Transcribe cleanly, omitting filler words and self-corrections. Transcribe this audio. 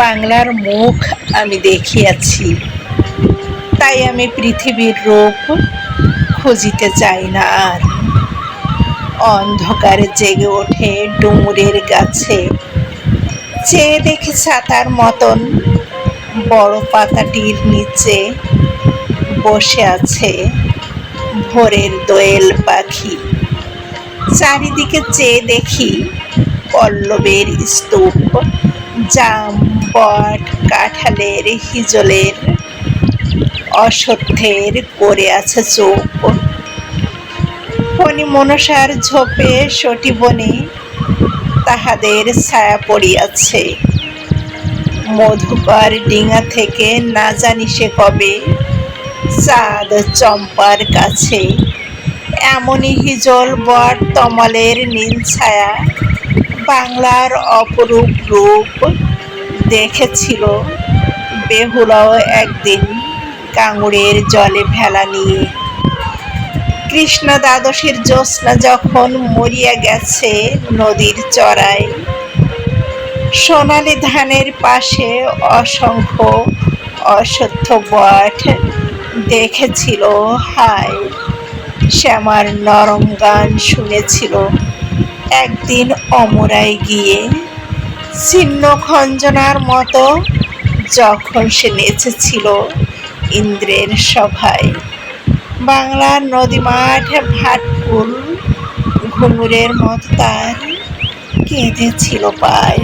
বাংলার মুখ আমি দেখিয়াছি, তাই আমি পৃথিবীর রূপ খুঁজিতে চাই না আর। অন্ধকারে জেগে ওঠে ডুমুরের গাছে, চেয়ে দেখি ছাতার মতন বড় পাতাটির নিচে বসে আছে ভোরের দোয়েল পাখি। চারিদিকে চেয়ে দেখি পল্লবের স্তূপ, জাম, বট, কাঁঠালের, হিজলের, অশ্বত্থের করে আছে চোখ। ফণি মনসার ঝোপে সটি বনে তাহাদের ছায়া পড়িয়াছে। মধুকর ডিঙা থেকে না জানি সে কবে চাঁদ চম্পার কাছে। এমনই হিজল, বট, তমালের নীল ছায়া বাংলার অপরূপ রূপ দেখেছিল বেহুলাও একদিন কাঙড়ের জলে ভেলা নিয়ে। কৃষ্ণ দ্বাদশীর জ্যোৎস্না যখন মরিয়া গেছে নদীর চড়ায়, সোনালি ধানের পাশে অসংখ্য অশ্বত্থ বট দেখেছিল হায়। শ্যামার নরম গান শুনেছিল একদিন অমরায় গিয়ে, ছিন্ন খঞ্জনার মতো যখন সে নেচেছিল ইন্দ্রের সভায়। বাংলার নদী মাঠ ভাটফুল ঘুঙুরের মতো তার কেঁদেছিল পায়।